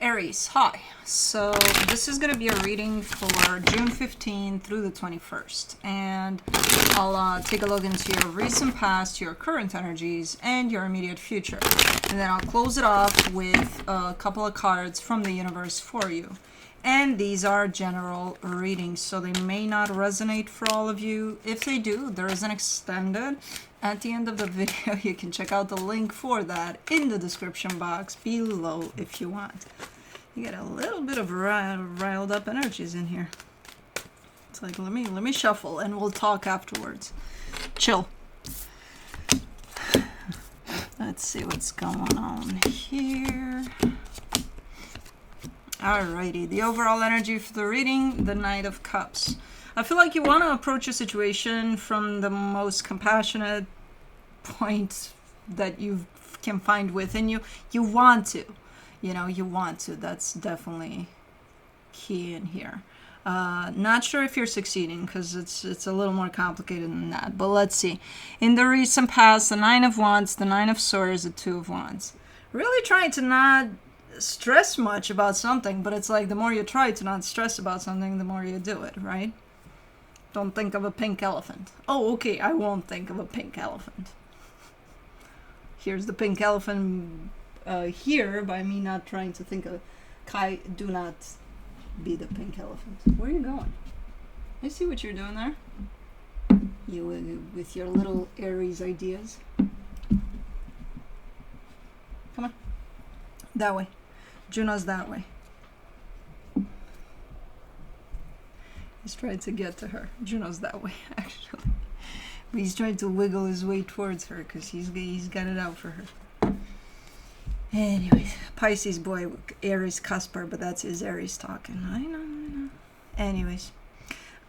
Aries, hi. So this is going to be a reading for June 15th through the 21st. And I'll take a look into your recent past, your current energies, and your immediate future. And then I'll close it off with a couple of cards from the universe for you. And these are general readings, so they may not resonate for all of you. If they do, there is an extended at the end of the video. You can check out the link for that in the description box below if you want. You get a little bit of riled up energies in here. It's like, let me shuffle and we'll talk afterwards. Chill. Let's see what's going on here. Alrighty, the overall energy for the reading, the Knight of Cups. I feel like you want to approach a situation from the most compassionate point that you can find within you. You want to. You want to. That's definitely key in here. Not sure if you're succeeding because it's a little more complicated than that. But let's see. In the recent past, the Nine of Wands, the Nine of Swords, the Two of Wands. Really trying to not stress much about something, but it's like the more you try to not stress about something, the more you do it, right? Don't think of a pink elephant. Oh, okay, I won't think of a pink elephant. Here's the pink elephant here by me not trying to think of Kai. Do not be the pink elephant. Where are you going? I see what you're doing there. You with your little Aries ideas. Come on. That way. Juno's that way. He's trying to get to her. Juno's that way, actually. But he's trying to wiggle his way towards her because he's got it out for her. Anyways, Pisces boy, Aries cusper, but that's his Aries talking. I know. Anyways.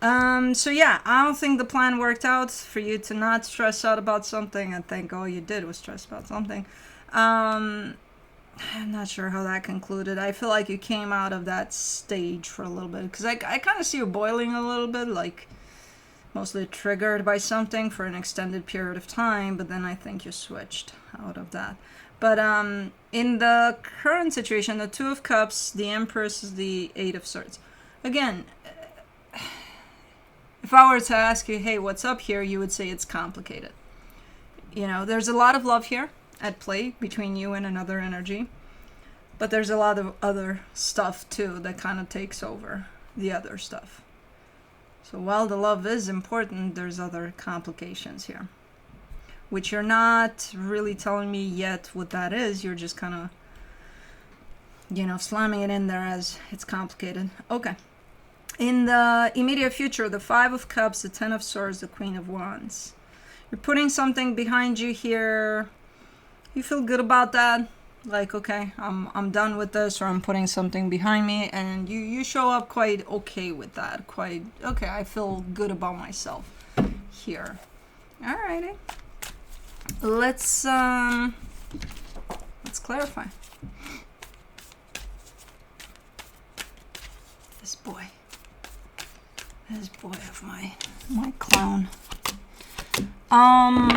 So yeah, I don't think the plan worked out for you to not stress out about something. I think all you did was stress about something. I'm not sure how that concluded. I feel like you came out of that stage for a little bit because I kind of see you boiling a little bit, like mostly triggered by something for an extended period of time, but then I think you switched out of that. But in the current situation, the Two of Cups, the Empress, the Eight of Swords. Again, if I were to ask you, hey, what's up here, you would say it's complicated. There's a lot of love here at play between you and another energy, but there's a lot of other stuff too that kind of takes over the other stuff. So while the love is important, there's other complications here, which you're not really telling me yet what that is. You're just kind of slamming it in there as it's complicated. Okay. In the immediate future, the Five of Cups, the Ten of Swords, the Queen of Wands. You're putting something behind you here. You feel good about that, like, okay, I'm done with this, or I'm putting something behind me, and you show up quite okay with that. Quite okay, I feel good about myself here. Alrighty, let's clarify. This boy of my clown.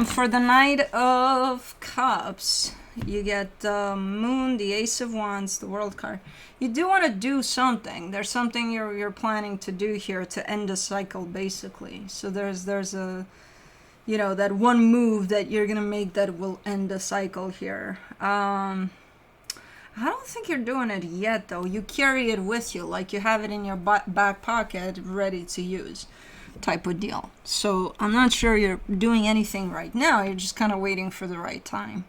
For the Knight of Cups, you get the Moon, the Ace of Wands, the World card. You do want to do something. There's something you're planning to do here to end a cycle, basically. So there's a, that one move that you're gonna make that will end a cycle here. I don't think you're doing it yet, though. You carry it with you, like you have it in your back pocket, ready to use. Type of deal. So I'm not sure you're doing anything right now. You're just kind of waiting for the right time.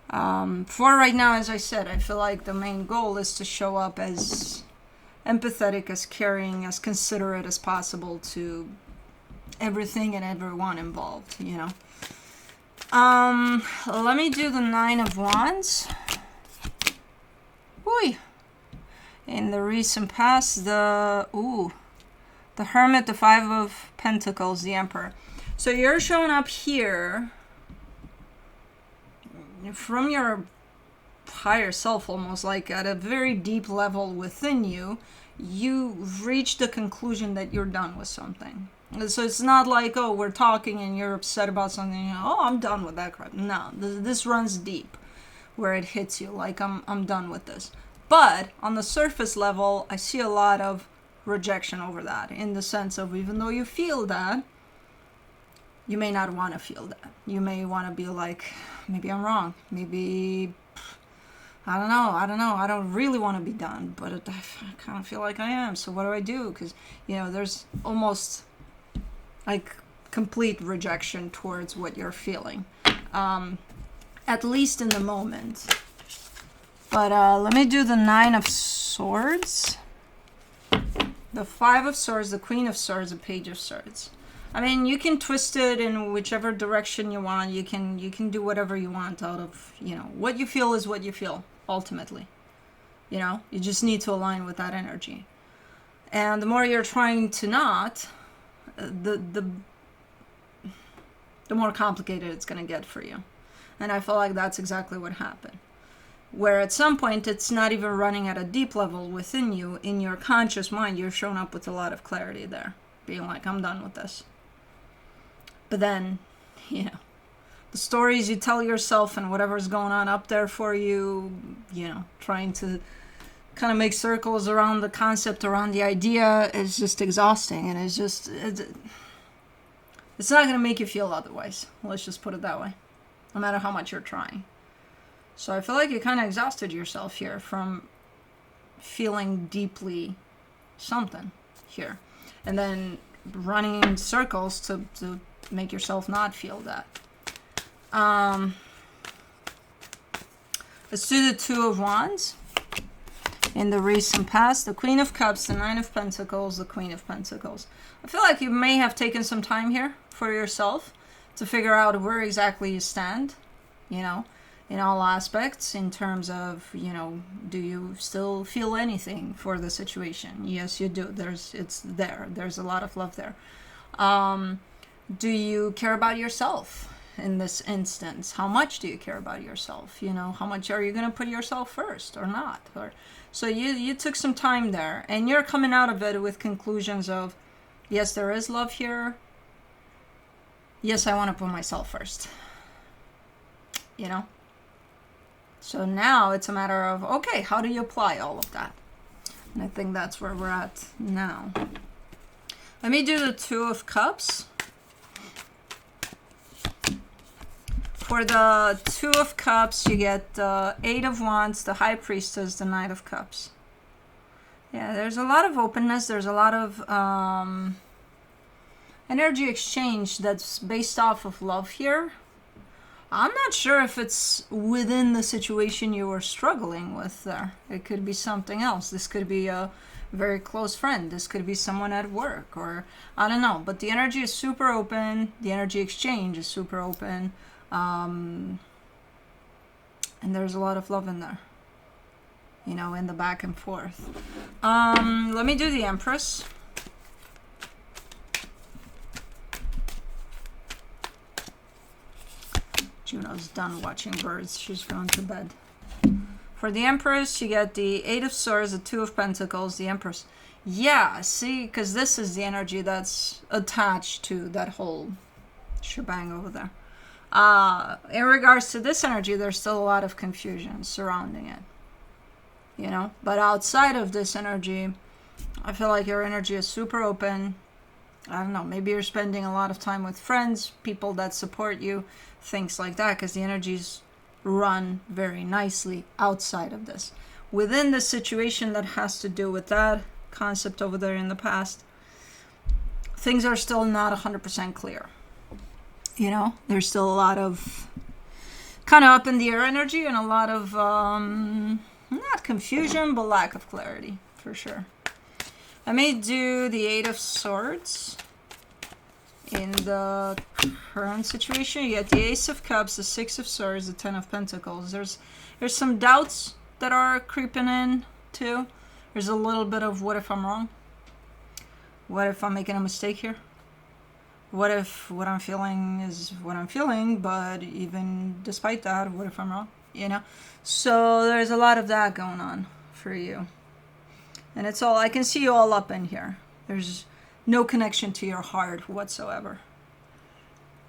For right now, as I said, I feel like the main goal is to show up as empathetic, as caring, as considerate as possible to everything and everyone involved, Let me do the Nine of Wands. Ooh. In the recent past, the Hermit, the Five of Pentacles, the Emperor. So you're showing up here from your higher self, almost like at a very deep level within you. You've reached the conclusion that you're done with something. So it's not like, oh, we're talking and you're upset about something. Oh, I'm done with that crap. No, this runs deep, where it hits you like I'm done with this. But on the surface level, I see a lot of rejection over that, in the sense of, even though you feel that, you may not want to feel that. You may want to be like, maybe I'm wrong. Maybe, I don't know. I don't really want to be done, but I kind of feel like I am. So what do I do? Because, there's almost like complete rejection towards what you're feeling, at least in the moment. But let me do the 9 of Swords, the 5 of Swords, the Queen of Swords, the Page of Swords. I mean, you can twist it in whichever direction you want. You can do whatever you want out of, what you feel is what you feel, ultimately. You just need to align with that energy. And the more you're trying to not, the more complicated it's going to get for you. And I feel like that's exactly what happened. Where at some point it's not even running at a deep level within you. In your conscious mind, you're showing up with a lot of clarity there. Being like, I'm done with this. But then, the stories you tell yourself and whatever's going on up there for you, trying to kind of make circles around the concept, around the idea, is just exhausting. And it's not going to make you feel otherwise. Let's just put it that way. No matter how much you're trying. So I feel like you kind of exhausted yourself here from feeling deeply something here. And then running in circles to make yourself not feel that. Let's do the 2 of Wands. In the recent past, the Queen of Cups, the 9 of Pentacles, the Queen of Pentacles. I feel like you may have taken some time here for yourself to figure out where exactly you stand, in all aspects, in terms of, do you still feel anything for the situation? Yes, you do. There's a lot of love there. Do you care about yourself in this instance? How much do you care about yourself? How much are you going to put yourself first or not? So you took some time there, and you're coming out of it with conclusions of, yes, there is love here. Yes, I want to put myself first. So now it's a matter of, okay, how do you apply all of that? And I think that's where we're at now. Let me do the 2 of Cups. For the 2 of Cups, you get the 8 of Wands, the High Priestess, the Knight of Cups. Yeah, there's a lot of openness. There's a lot of energy exchange that's based off of love here. I'm not sure if it's within the situation you were struggling with there. It could be something else. This could be a very close friend. This could be someone at work, or I don't know. But the energy is super open. The energy exchange is super open. And there's a lot of love in there. In the back and forth. Let me do the Empress. Juno's done watching birds. She's gone to bed. For the Empress, you get the 8 of Swords, the 2 of Pentacles, the Empress. Yeah, see, because this is the energy that's attached to that whole shebang over there. In regards to this energy, there's still a lot of confusion surrounding it. But outside of this energy, I feel like your energy is super open. I don't know, maybe you're spending a lot of time with friends, people that support you, things like that, because the energies run very nicely outside of this. Within the situation that has to do with that concept over there in the past, things are still not 100% clear. There's still a lot of kind of up in the air energy and a lot of, not confusion, but lack of clarity, for sure. I may do the 8 of Swords. In the current situation, you get the Ace of Cups, the 6 of Swords, the 10 of Pentacles. There's some doubts that are creeping in, too. There's a little bit of, what if I'm wrong? What if I'm making a mistake here? What if what I'm feeling is what I'm feeling, but even despite that, what if I'm wrong? So there's a lot of that going on for you. And it's all, I can see you all up in here. There's no connection to your heart whatsoever.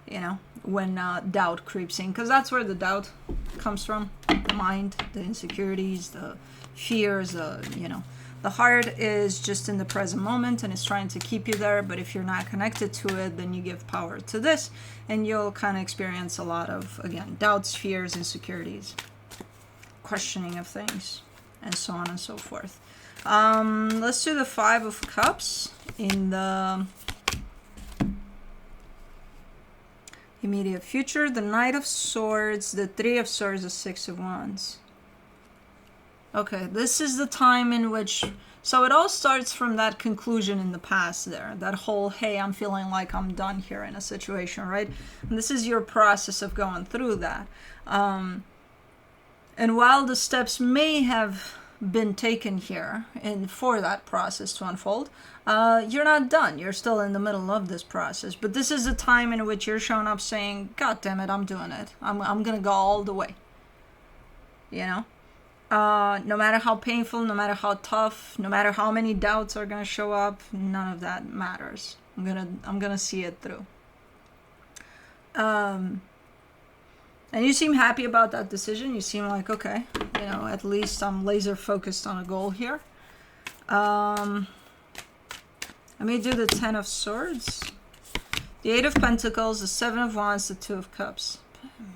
you know, when doubt creeps in, because that's where the doubt comes from. The mind, the insecurities, the fears, you know. The heart is just in the present moment and it's trying to keep you there, but if you're not connected to it, then you give power to this and you'll kind of experience a lot of, again, doubts, fears, insecurities, questioning of things, and so on and so forth. Let's do the Five of Cups in the immediate future, the Knight of Swords, the Three of Swords, the Six of Wands. Okay, this is the time in which, so it all starts from that conclusion in the past there, that whole, hey, I'm feeling like I'm done here in a situation, right? And this is your process of going through that. And while the steps may have been taken here and for that process to unfold, you're not done. You're still in the middle of this process. But this is a time in which you're showing up saying, God damn it, I'm doing it. I'm going to go all the way. You know? No matter how painful, no matter how tough, no matter how many doubts are going to show up, none of that matters. I'm gonna see it through. And you seem happy about that decision. You seem like, okay, you know, at least I'm laser focused on a goal here. Let me do the Ten of Swords, the Eight of Pentacles, the Seven of Wands, the Two of Cups.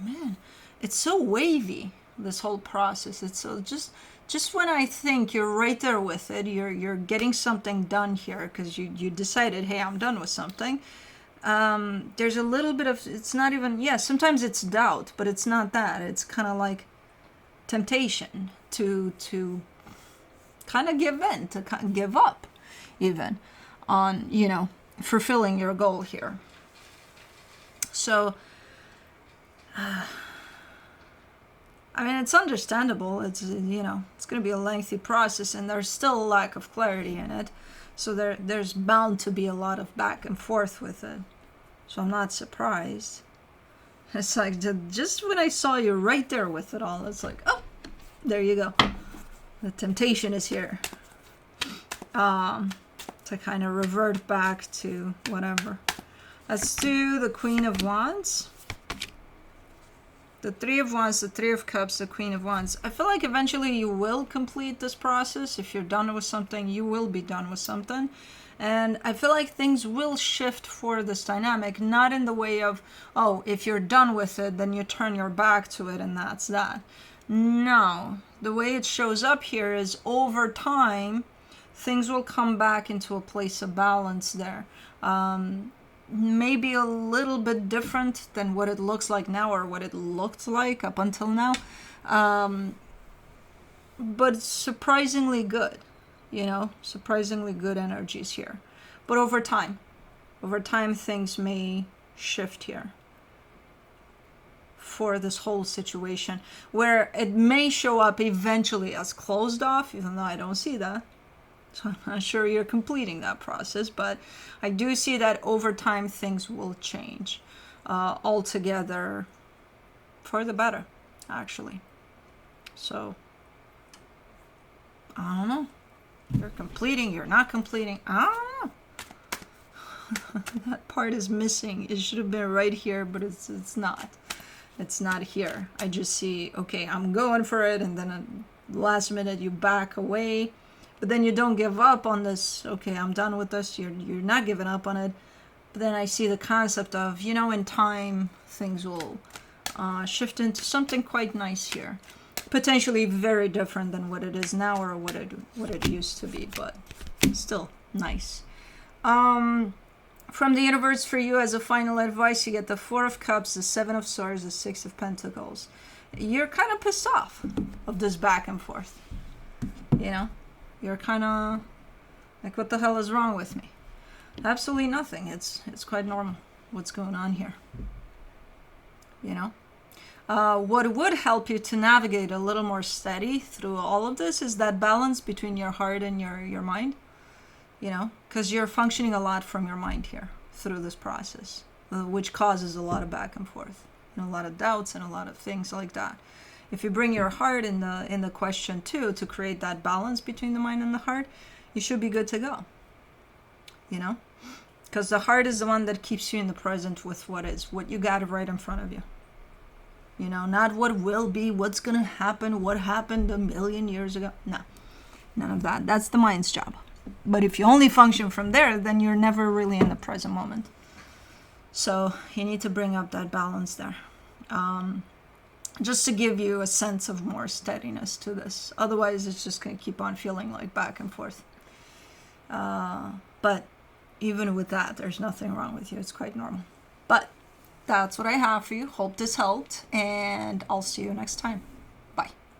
Man, it's so wavy, this whole process. It's so just when I think you're right there with it, you're getting something done here because you decided, hey, I'm done with something. There's a little bit of, it's not even, yeah, sometimes it's doubt, but it's not that. It's kind of like temptation to kind of give in, to kind of give up even on, you know, fulfilling your goal here. So, I mean, it's understandable. It's, you know, it's going to be a lengthy process and there's still a lack of clarity in it. So there's bound to be a lot of back and forth with it. So I'm not surprised. It's like, just when I saw you right there with it all, it's like, oh, there you go. The temptation is here. To kind of revert back to whatever. Let's do the Queen of Wands. The Three of Wands, the Three of Cups, the Queen of Wands. I feel like eventually you will complete this process. If you're done with something, you will be done with something. And I feel like things will shift for this dynamic, not in the way of, oh, if you're done with it, then you turn your back to it and that's that. No, the way it shows up here is over time, things will come back into a place of balance there. Maybe a little bit different than what it looks like now or what it looked like up until now. But surprisingly good, you know, surprisingly good energies here. But over time things may shift here for this whole situation where it may show up eventually as closed off, even though I don't see that. So I'm not sure you're completing that process, but I do see that over time things will change altogether for the better, actually. So, I don't know. You're completing, you're not completing. I don't know. That part is missing. It should have been right here, but it's not. It's not here. I just see, okay, I'm going for it, and then at the last minute you back away. But then you don't give up on this. Okay, I'm done with this. You're not giving up on it. But then I see the concept of, you know, in time, things will shift into something quite nice here. Potentially very different than what it is now or what it used to be, but still nice. From the universe for you as a final advice, you get the Four of Cups, the Seven of Swords, the Six of Pentacles. You're kind of pissed off of this back and forth, you know? You're kind of like, what the hell is wrong with me? Absolutely nothing. It's quite normal what's going on here. You know? What would help you to navigate a little more steady through all of this is that balance between your heart and your mind. You know? Because you're functioning a lot from your mind here through this process, which causes a lot of back and forth and a lot of doubts and a lot of things like that. If you bring your heart in the question too, to create that balance between the mind and the heart, you should be good to go. You know? Because the heart is the one that keeps you in the present with what is, what you got right in front of you. You know, not what will be, what's going to happen, what happened a million years ago. No, none of that. That's the mind's job. But if you only function from there, then you're never really in the present moment. So you need to bring up that balance there. Just to give you a sense of more steadiness to this. Otherwise, it's just going to keep on feeling like back and forth. But even with that, there's nothing wrong with you. It's quite normal. But that's what I have for you. Hope this helped, and I'll see you next time.